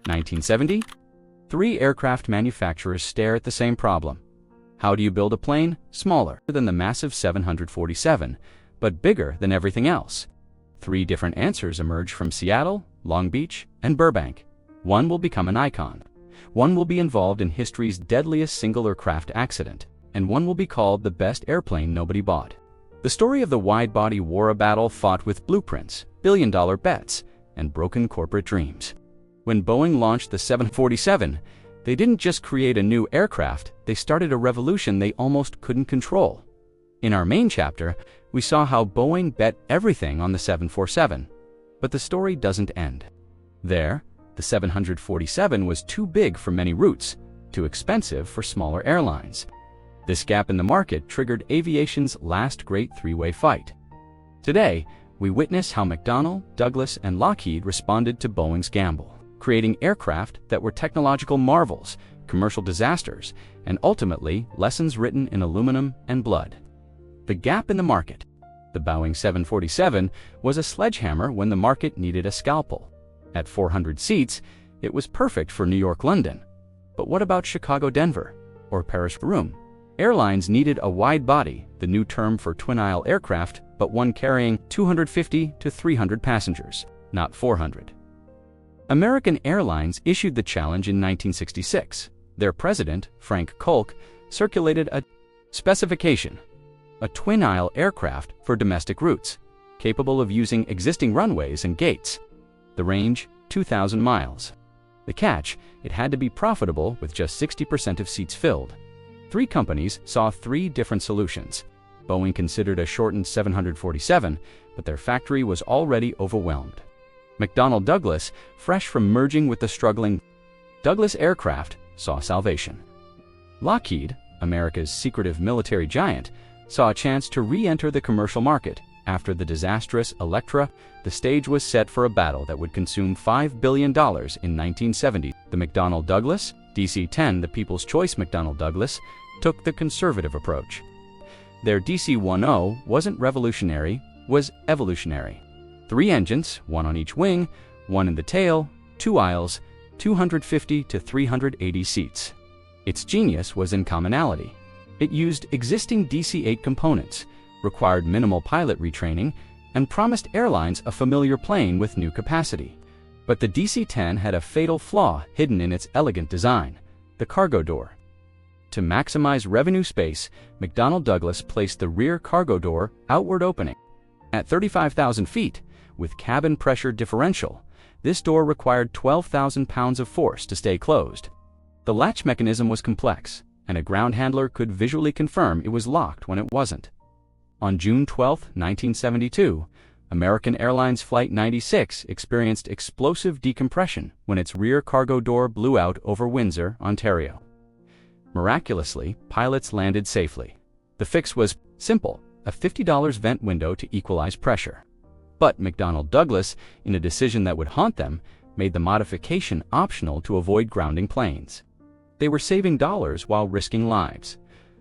1970? Three aircraft manufacturers stare at the same problem. How do you build a plane smaller than the massive 747, but bigger than everything else? Three different answers emerge from Seattle, Long Beach, and Burbank. One will become an icon. One will be involved in history's deadliest single aircraft accident, and one will be called the best airplane nobody bought. The story of the wide-body war, a battle fought with blueprints, billion-dollar bets, and broken corporate dreams. When Boeing launched the 747, they didn't just create a new aircraft, they started a revolution they almost couldn't control. In our main chapter, we saw how Boeing bet everything on the 747. But the story doesn't end there. The 747 was too big for many routes, too expensive for smaller airlines. This gap in the market triggered aviation's last great three-way fight. Today, we witness how McDonnell, Douglas, and Lockheed responded to Boeing's gamble, creating aircraft that were technological marvels, commercial disasters, and ultimately lessons written in aluminum and blood. The gap in the market. The Boeing 747 was a sledgehammer when the market needed a scalpel. At 400 seats, it was perfect for New York-London. But what about Chicago-Denver or Paris-Rome? Airlines needed a wide body, the new term for twin-aisle aircraft, but one carrying 250 to 300 passengers, not 400. American Airlines issued the challenge in 1966. Their president, Frank Kolk, circulated a specification, a twin-aisle aircraft for domestic routes, capable of using existing runways and gates. The range, 2,000 miles. The catch, it had to be profitable with just 60% of seats filled. Three companies saw three different solutions. Boeing considered a shortened 747, but their factory was already overwhelmed. McDonnell Douglas, fresh from merging with the struggling Douglas Aircraft, saw salvation. Lockheed, America's secretive military giant, saw a chance to re-enter the commercial market. After the disastrous Electra, the stage was set for a battle that would consume $5 billion in 1970. The McDonnell Douglas DC-10, the People's Choice McDonnell Douglas, took the conservative approach. Their DC-10 wasn't revolutionary, was evolutionary. Three engines, one on each wing, one in the tail, two aisles, 250 to 380 seats. Its genius was in commonality. It used existing DC-8 components, required minimal pilot retraining, and promised airlines a familiar plane with new capacity. But the DC-10 had a fatal flaw hidden in its elegant design, the cargo door. To maximize revenue space, McDonnell Douglas placed the rear cargo door outward opening. At 35,000 feet, with cabin pressure differential, this door required 12,000 pounds of force to stay closed. The latch mechanism was complex, and a ground handler could visually confirm it was locked when it wasn't. On June 12, 1972, American Airlines Flight 96 experienced explosive decompression when its rear cargo door blew out over Windsor, Ontario. Miraculously, pilots landed safely. The fix was simple, a $50 vent window to equalize pressure. But McDonnell Douglas, in a decision that would haunt them, made the modification optional to avoid grounding planes. They were saving dollars while risking lives.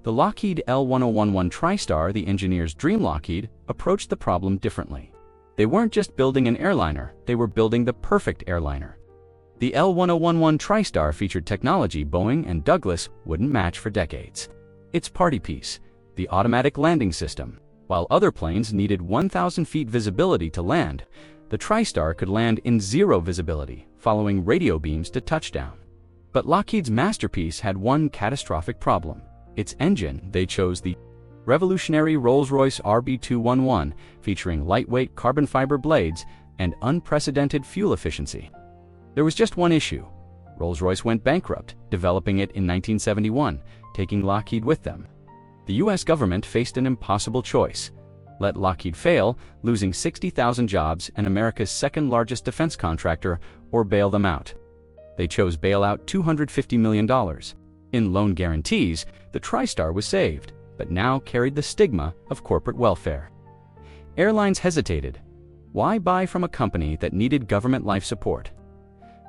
The Lockheed L-1011 TriStar, the engineer's dream Lockheed, approached the problem differently. They weren't just building an airliner, they were building the perfect airliner. The L-1011 TriStar featured technology Boeing and Douglas wouldn't match for decades. Its party piece, the automatic landing system. While other planes needed 1,000 feet visibility to land, the TriStar could land in zero visibility, following radio beams to touchdown. But Lockheed's masterpiece had one catastrophic problem. Its engine. They chose the revolutionary Rolls-Royce RB211, featuring lightweight carbon fiber blades and unprecedented fuel efficiency. There was just one issue. Rolls-Royce went bankrupt, developing it in 1971, taking Lockheed with them. The US government faced an impossible choice. Let Lockheed fail, losing 60,000 jobs and America's second-largest defense contractor, or bail them out. They chose bailout $250 million. In loan guarantees, the TriStar was saved, but now carried the stigma of corporate welfare. Airlines hesitated. Why buy from a company that needed government life support?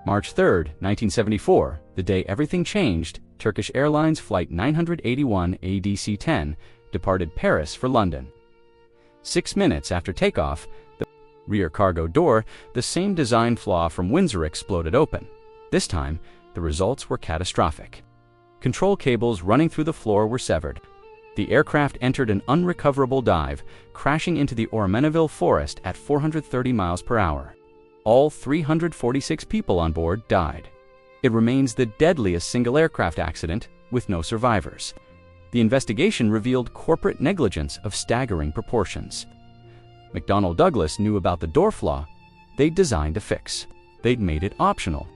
March 3, 1974, the day everything changed, Turkish Airlines Flight 981 DC-10 departed Paris for London. 6 minutes after takeoff, the rear cargo door, the same design flaw from Windsor, exploded open. This time, the results were catastrophic. Control cables running through the floor were severed. The aircraft entered an unrecoverable dive, crashing into the Ormenaville forest at 430 miles per hour. All 346 people on board died. It remains the deadliest single aircraft accident, with no survivors. The investigation revealed corporate negligence of staggering proportions. McDonnell Douglas knew about the door flaw. They'd designed a fix. They'd made it optional.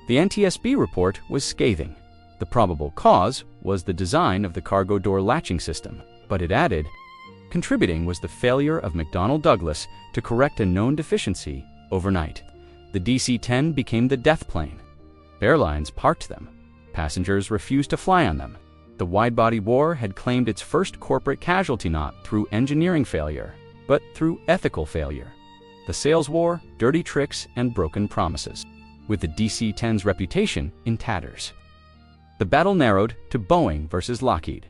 The NTSB report was scathing. The probable cause was the design of the cargo door latching system, but it added, contributing was the failure of McDonnell Douglas to correct a known deficiency overnight. The DC-10 became the death plane. Airlines parked them. Passengers refused to fly on them. The wide-body war had claimed its first corporate casualty not through engineering failure, but through ethical failure. The sales war, dirty tricks, and broken promises, with the DC-10's reputation in tatters. The battle narrowed to Boeing versus Lockheed.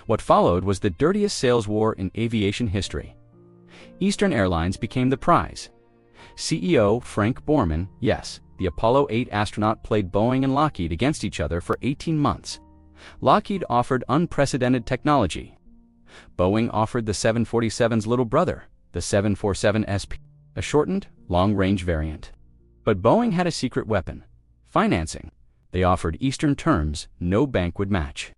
What followed was the dirtiest sales war in aviation history. Eastern Airlines became the prize. CEO Frank Borman, yes, the Apollo 8 astronaut, played Boeing and Lockheed against each other for 18 months. Lockheed offered unprecedented technology. Boeing offered the 747's little brother, the 747 SP, a shortened, long-range variant. But Boeing had a secret weapon: financing. They offered Eastern terms no bank would match.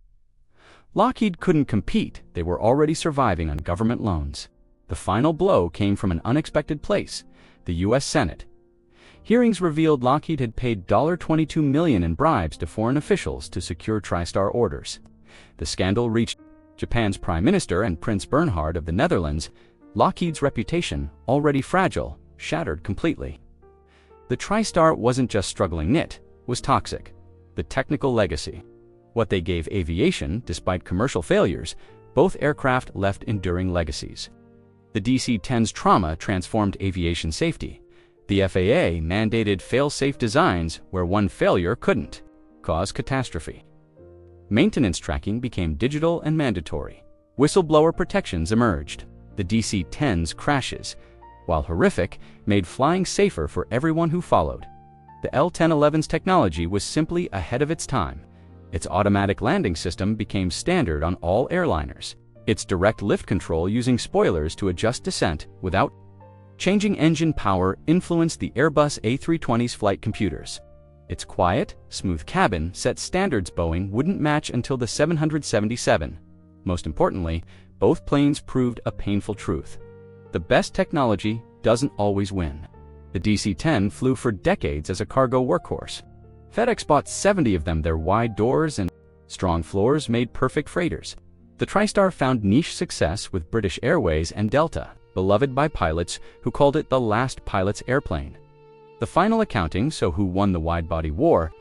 Lockheed couldn't compete. They were already surviving on government loans. The final blow came from an unexpected place: the U.S. Senate. Hearings revealed Lockheed had paid $22 million in bribes to foreign officials to secure TriStar orders. The scandal reached Japan's Prime Minister and Prince Bernhard of the Netherlands. Lockheed's reputation, already fragile, shattered completely. The TriStar wasn't just struggling, it was toxic. The technical legacy. What they gave aviation, despite commercial failures, both aircraft left enduring legacies. The DC-10's trauma transformed aviation safety. The FAA mandated fail-safe designs where one failure couldn't cause catastrophe. Maintenance tracking became digital and mandatory. Whistleblower protections emerged. The DC-10's crashes, while horrific, made flying safer for everyone who followed. The L-1011's technology was simply ahead of its time. Its automatic landing system became standard on all airliners. Its direct lift control using spoilers to adjust descent without changing engine power influenced the Airbus A320's flight computers. Its quiet, smooth cabin set standards Boeing wouldn't match until the 777. Most importantly, both planes proved a painful truth: the best technology doesn't always win. The DC-10 flew for decades as a cargo workhorse. FedEx bought 70 of them. Their wide doors and strong floors made perfect freighters. The TriStar found niche success with British Airways and Delta, beloved by pilots who called it the last pilot's airplane. The final accounting, so who won the wide-body war?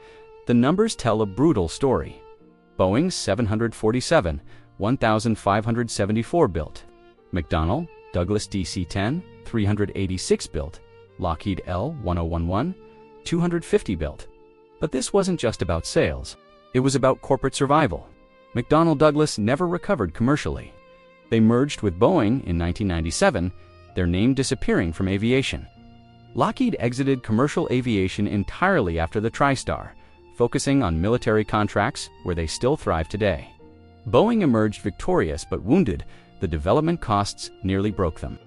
The numbers tell a brutal story. Boeing's 747, 1,574 built. McDonnell Douglas DC-10, 386 built. Lockheed L-1011, 250 built. But this wasn't just about sales. It was about corporate survival. McDonnell Douglas never recovered commercially. They merged with Boeing in 1997, their name disappearing from aviation. Lockheed exited commercial aviation entirely after the TriStar, focusing on military contracts where they still thrive today. Boeing emerged victorious but wounded. The development costs nearly broke them.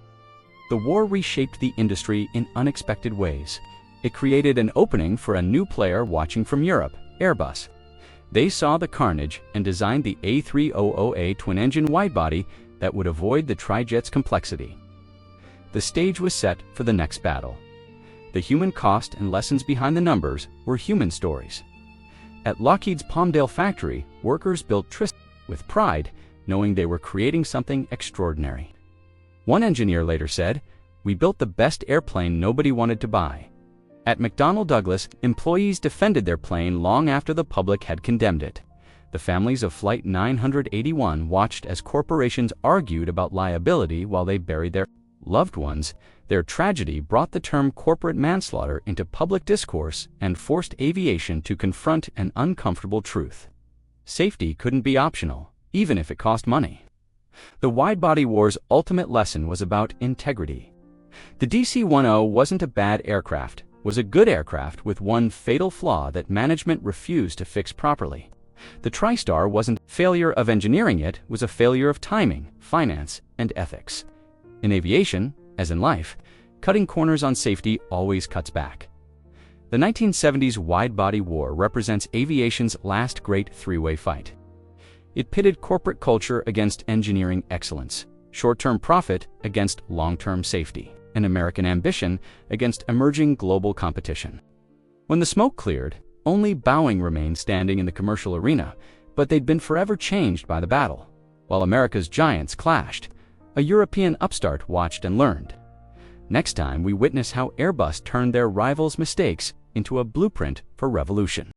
The war reshaped the industry in unexpected ways. It created an opening for a new player watching from Europe, Airbus. They saw the carnage and designed the A300A twin-engine widebody that would avoid the trijet's complexity. The stage was set for the next battle. The human cost and lessons behind the numbers were human stories. At Lockheed's Palmdale factory, workers built TriStar with pride, knowing they were creating something extraordinary. One engineer later said, "We built the best airplane nobody wanted to buy." At McDonnell Douglas, employees defended their plane long after the public had condemned it. The families of Flight 981 watched as corporations argued about liability while they buried their loved ones. Their tragedy brought the term corporate manslaughter into public discourse and forced aviation to confront an uncomfortable truth: safety couldn't be optional, even if it cost money. The wide-body war's ultimate lesson was about integrity. The DC-10 wasn't a bad aircraft, was a good aircraft with one fatal flaw that management refused to fix properly. The TriStar wasn't a failure of engineering, it was a failure of timing, finance, and ethics. In aviation, as in life, cutting corners on safety always cuts back. The 1970s wide-body war represents aviation's last great three-way fight. It pitted corporate culture against engineering excellence, short-term profit against long-term safety, and American ambition against emerging global competition. When the smoke cleared, only Boeing remained standing in the commercial arena, but they'd been forever changed by the battle. While America's giants clashed, a European upstart watched and learned. Next time, we witness how Airbus turned their rivals' mistakes into a blueprint for revolution.